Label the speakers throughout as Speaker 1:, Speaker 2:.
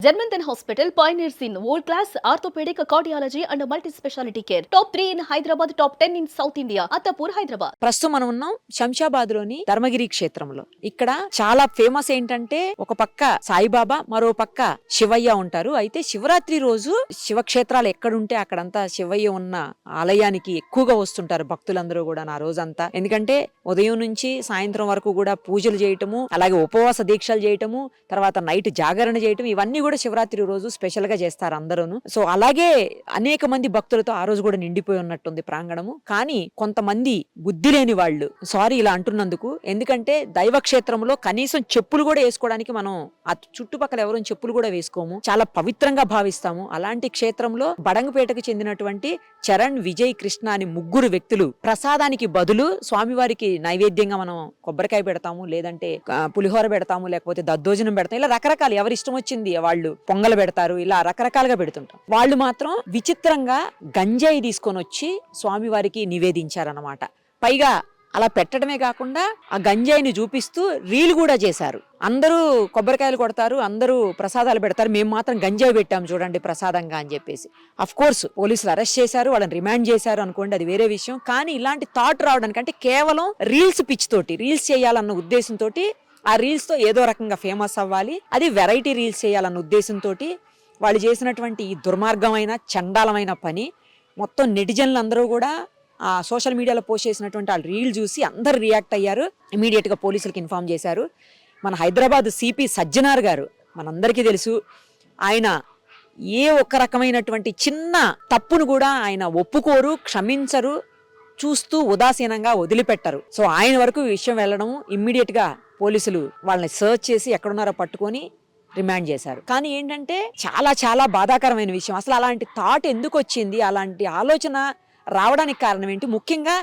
Speaker 1: Janmanthan Hospital pioneers in world-class orthopedic cardiology and multi-specialty care. Top 3 in Hyderabad, top 10 in South India. Attapur, Hyderabad.
Speaker 2: ప్రస్తుతం మనం ఉన్నాం శంషాబాద్ లోని ధర్మగిరి క్షేత్రంలో. ఇక్కడ చాలా ఫేమస్ ఏంటంటే ఒక పక్క సాయిబాబా, మరో పక్క శివయ్య ఉంటారు. అయితే శివరాత్రి రోజు శివక్షేత్రాలు ఎక్కడుంటే అక్కడంతా శివయ్య ఉన్న ఆలయానికి ఎక్కువగా వస్తుంటారు భక్తులందరూ కూడా ఆ రోజంతా. ఎందుకంటే ఉదయం నుంచి సాయంత్రం వరకు కూడా పూజలు చేయటము, అలాగే ఉపవాస దీక్షలు చేయటము, తర్వాత నైట్ జాగరణ చేయటం, ఇవన్నీ కూడా శివరాత్రి రోజు స్పెషల్ గా చేస్తారు అందరూను. సో అలాగే అనేక మంది భక్తులతో ఆ రోజు కూడా నిండిపోయి ఉన్నట్టుంది ప్రాంగణము. కానీ కొంతమంది బుద్ధి లేని వాళ్ళు, సారీ ఇలా అంటున్నందుకు, ఎందుకంటే దైవ క్షేత్రంలో కనీసం చెప్పులు కూడా వేసుకోవడానికి మనం ఆ చుట్టుపక్కల ఎవరో చెప్పులు కూడా వేసుకోము, చాలా పవిత్రంగా భావిస్తాము. అలాంటి క్షేత్రంలో బడంగపేటకు చెందినటువంటి చరణ్, విజయ్, కృష్ణ అని ముగ్గురు వ్యక్తులు ప్రసాదానికి బదులు స్వామివారికి నైవేద్యంగా మనం కొబ్బరికాయ పెడతాము, లేదంటే పులిహోర పెడతాము, లేకపోతే దద్దోజనం పెడతాం, ఇలా రకరకాలు ఎవరి ఇష్టం వచ్చింది వాళ్ళు పొంగలు పెడతారు, ఇలా రకరకాలుగా పెడుతుంటాం. వాళ్ళు మాత్రం విచిత్రంగా గంజాయి తీసుకొని వచ్చి స్వామివారికి నివేదించారన్నమాట. పైగా అలా పెట్టడమే కాకుండా ఆ గంజాయిని చూపిస్తూ రీల్ కూడా చేశారు. అందరూ కొబ్బరికాయలు కొడతారు, అందరూ ప్రసాదాలు పెడతారు, మేము మాత్రం గంజాయి పెట్టాము చూడండి ప్రసాదంగా అని చెప్పేసి. అఫ్ కోర్స్ పోలీసులు అరెస్ట్ చేశారు, వాళ్ళని రిమాండ్ చేశారు అనుకోండి, అది వేరే విషయం. కానీ ఇలాంటి థాట్ రావడానికి అంటే కేవలం రీల్స్ పిచ్ తోటి, రీల్స్ చేయాలన్న ఉద్దేశంతో, ఆ రీల్స్ తో ఏదో రకంగా ఫేమస్ అవ్వాలి, అది వెరైటీ రీల్స్ చేయాలన్న ఉద్దేశంతో వాళ్ళు చేసినటువంటి ఈ దుర్మార్గమైన చండాలమైన పని మొత్తం నెటిజన్లు అందరూ కూడా ఆ సోషల్ మీడియాలో పోస్ట్ చేసినటువంటి ఆ రీల్ చూసి అందరు రియాక్ట్ అయ్యారు. ఇమీడియట్ గా పోలీసులకు ఇన్ఫార్మ్ చేశారు. మన హైదరాబాద్ సిపి సజ్జనార్ గారు, మనందరికీ తెలుసు, ఆయన ఏ ఒక్క రకమైనటువంటి చిన్న తప్పును కూడా ఆయన ఒప్పుకోరు, క్షమించరు, చూస్తూ ఉదాసీనంగా వదిలిపెట్టరు. సో ఆయన వరకు ఈ విషయం వెళ్ళడం, ఇమ్మీడియట్ గా పోలీసులు వాళ్ళని సర్చ్ చేసి ఎక్కడున్నారో పట్టుకొని రిమాండ్ చేశారు. కానీ ఏంటంటే చాలా చాలా బాధాకరమైన విషయం, అసలు అలాంటి థాట్ ఎందుకు వచ్చింది, అలాంటి ఆలోచన రావడానికి కారణం ఏంటి, ముఖ్యంగా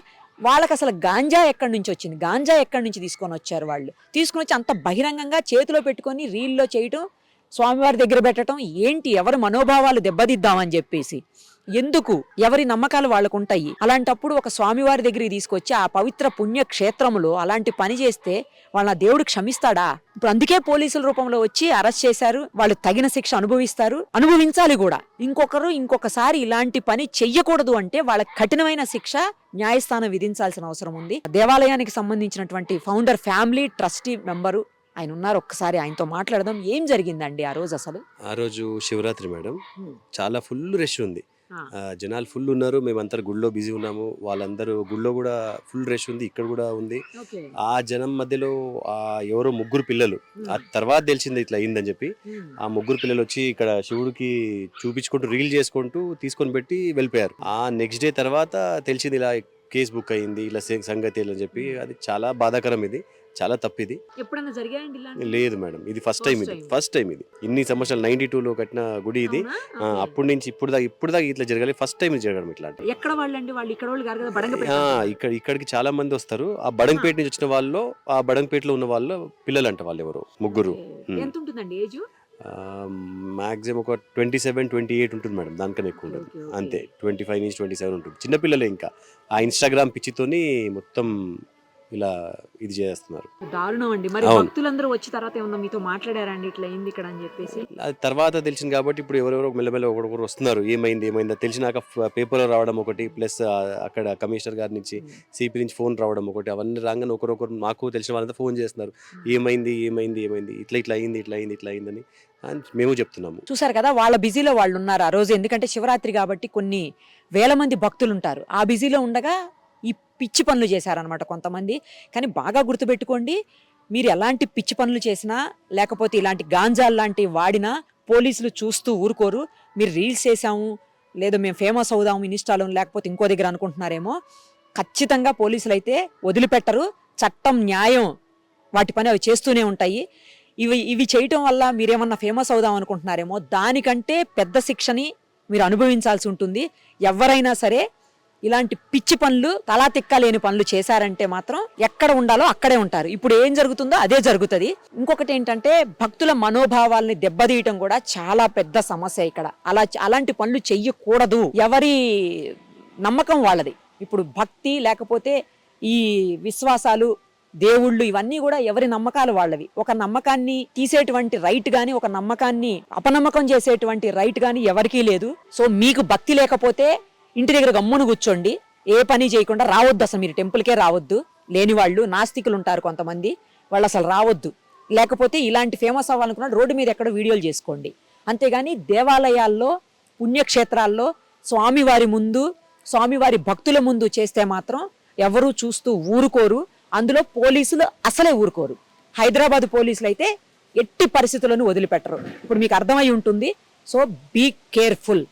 Speaker 2: వాళ్ళకి అసలు గాంజా ఎక్కడి నుంచి వచ్చింది, గాంజా ఎక్కడి నుంచి తీసుకొని వచ్చారు, వాళ్ళు తీసుకొని వచ్చి అంత బహిరంగంగా చేతిలో పెట్టుకొని రీల్లో చేయటం, స్వామివారి దగ్గర పెట్టడం ఏంటి, ఎవరి మనోభావాలు దెబ్బతిద్దామని చెప్పేసి, ఎందుకు, ఎవరి నమ్మకాలు వాళ్ళకు ఉంటాయి. అలాంటప్పుడు ఒక స్వామివారి దగ్గరికి తీసుకొచ్చి ఆ పవిత్ర పుణ్య క్షేత్రములో అలాంటి పని చేస్తే వాళ్ళ దేవుడు క్షమిస్తాడా? ఇప్పుడు అందుకే పోలీసుల రూపంలో వచ్చి అరెస్ట్ చేశారు. వాళ్ళు తగిన శిక్ష అనుభవిస్తారు, అనుభవించాలి కూడా. ఇంకొకసారి ఇలాంటి పని చెయ్యకూడదు అంటే వాళ్ళకి కఠినమైన శిక్ష న్యాయస్థానం విధించాల్సిన అవసరం ఉంది. దేవాలయానికి సంబంధించినటువంటి ఫౌండర్ ఫ్యామిలీ ట్రస్టీ మెంబరు ఆయన ఉన్నారు, ఒక్కసారి ఆయనతో మాట్లాడదాం. ఏం జరిగిందండి ఆ రోజు? అసలు
Speaker 3: ఆ రోజు శివరాత్రి మేడం, చాలా ఫుల్ రష్ ఉంది, జనాలు ఫుల్ ఉన్నారు. మేమంతా గుళ్ళో బిజీ ఉన్నాము, వాళ్ళందరూ గుళ్ళో కూడా ఫుల్ రష్ ఉంది, ఇక్కడ కూడా ఉంది. ఆ జనం మధ్యలో ఎవరో ముగ్గురు పిల్లలు, ఆ తర్వాత తెలిసింది ఇట్లా అయిందని చెప్పి, ఆ ముగ్గురు పిల్లలు వచ్చి ఇక్కడ శివుడికి చూపించుకుంటూ రీల్ చేసుకుంటూ తీసుకొని పెట్టి వెళ్ళిపోయారు. ఆ నెక్స్ట్ డే తర్వాత తెలిసింది ఇలా కేసు బుక్ అయింది, ఇలా సంగతి అని చెప్పి. అది చాలా బాధాకరం, ఇది చాలా తప్పిది.
Speaker 2: ఎప్పుడన్నా జరిగాయండి?
Speaker 3: లేదు మేడం, ఇది ఫస్ట్ టైం ఇది ఇన్ని సంవత్సరాలు 92లో కట్టిన గుడి ఇది. అప్పటి నుంచి ఇప్పుడు దాకా ఇట్లా జరగాలి, ఫస్ట్ టైం జరగడం ఇట్లాంటి.
Speaker 2: ఎక్కడ వాళ్ళండి? వాళ్ళు ఇక్కడ వాళ్ళు కాదు కదా,
Speaker 3: ఇక్కడికి చాలా మంది వస్తారు. ఆ బడంగపేట నుంచి వచ్చిన వాళ్ళు, ఆ బడంగపేటలో ఉన్న వాళ్ళు పిల్లలు అంట, వాళ్ళు ఎవరు ముగ్గురు.
Speaker 2: ఎంత ఉంటుందండి ఏజ్?
Speaker 3: మాక్సిమం ఒక 27-28 ఉంటుంది మేడం, దానికన్నా ఎక్కువ ఉంటుంది. అంతే, 25 నుంచి 27 ఉంటుంది. చిన్నపిల్లలే. ఇంకా ఆ ఇన్స్టాగ్రామ్ పిచ్చితోని మొత్తం ఇలా ఇది చేస్తున్నారు.
Speaker 2: దారుణం అండి. మరి భక్తులందరూ వచ్చి తర్వాత ఏమన్నా మీతో మాట్లాడారండి ఇట్లా అయింది ఇక్కడ అని చెప్పేసి?
Speaker 3: అది తర్వాత తెలిసింది కాబట్టి ఇప్పుడు ఎవరెవరో మెల్లమెల్ల ఒకరు వస్తున్నారు, ఏమైందా తెలిసినాక పేపర్లో రావడం ఒకటి, ప్లస్ అక్కడ కమిషనర్ గారి నుంచి, సిపి నుంచి ఫోన్ రావడం ఒకటి, అవన్నీ రాగానే ఒకరొకరు మాకు తెలిసిన వాళ్ళంతా ఫోన్ చేస్తున్నారు, ఏమైంది ఇట్లా అయిందని మేము చెప్తున్నాము.
Speaker 2: చూసారు కదా, వాళ్ళ బిజీలో వాళ్ళు ఉన్నారు ఆ రోజు. ఎందుకంటే శివరాత్రి కాబట్టి కొన్ని వేల మంది భక్తులు ఉంటారు. ఆ బిజీలో ఉండగా ఈ పిచ్చి పనులు చేశారనమాట కొంతమంది. కానీ బాగా గుర్తుపెట్టుకోండి, మీరు ఎలాంటి పిచ్చి పనులు చేసినా, లేకపోతే ఇలాంటి గాంజాలు లాంటివి వాడినా పోలీసులు చూస్తూ ఊరుకోరు. మీరు రీల్స్ చేసాము, లేదా మేము ఫేమస్ అవుదాము ఇన్స్టాలో, లేకపోతే ఇంకో దగ్గర అనుకుంటున్నారేమో, ఖచ్చితంగా పోలీసులు అయితే వదిలిపెట్టరు. చట్టం, న్యాయం వాటి పని అవి చేస్తూనే ఉంటాయి. ఇవి చేయటం వల్ల మీరేమన్నా ఫేమస్ అవుదాం అనుకుంటున్నారేమో, దానికంటే పెద్ద శిక్షని మీరు అనుభవించాల్సి ఉంటుంది. ఎవరైనా సరే ఇలాంటి పిచ్చి పనులు, తలా తిక్కలేని పనులు చేశారంటే మాత్రం ఎక్కడ ఉండాలో అక్కడే ఉంటారు. ఇప్పుడు ఏం జరుగుతుందో అదే జరుగుతుంది. ఇంకొకటి ఏంటంటే, భక్తుల మనోభావాల్ని దెబ్బతీయటం కూడా చాలా పెద్ద సమస్య ఇక్కడ. అలాంటి పనులు చెయ్యకూడదు. ఎవరి నమ్మకం వాళ్ళది. ఇప్పుడు భక్తి లేకపోతే ఈ విశ్వాసాలు దేవుళ్ళు ఇవన్నీ కూడా ఎవరి నమ్మకాలు వాళ్ళవి. ఒక నమ్మకాన్ని తీసేటువంటి రైట్ గాని, ఒక నమ్మకాన్ని అపనమ్మకం చేసేటువంటి రైట్ గాని ఎవరికీ లేదు. సో మీకు భక్తి లేకపోతే ఇంటి దగ్గర గమ్మును కూర్చోండి, ఏ పని చేయకుండా రావద్దు. అసలు మీరు టెంపుల్కే రావద్దు. లేని వాళ్ళు నాస్తికులు ఉంటారు కొంతమంది, వాళ్ళు అసలు రావద్దు. లేకపోతే ఇలాంటి ఫేమస్ అవ్వాలనుకున్న రోడ్డు మీద ఎక్కడో వీడియోలు చేసుకోండి. అంతేగాని దేవాలయాల్లో, పుణ్యక్షేత్రాల్లో స్వామివారి ముందు, స్వామివారి భక్తుల ముందు చేస్తే మాత్రం ఎవరూ చూస్తూ ఊరుకోరు. అందులో పోలీసులు అసలే ఊరుకోరు. హైదరాబాద్ పోలీసులు అయితే ఎట్టి పరిస్థితులను వదిలిపెట్టరు. ఇప్పుడు మీకు అర్థమై ఉంటుంది. So be careful.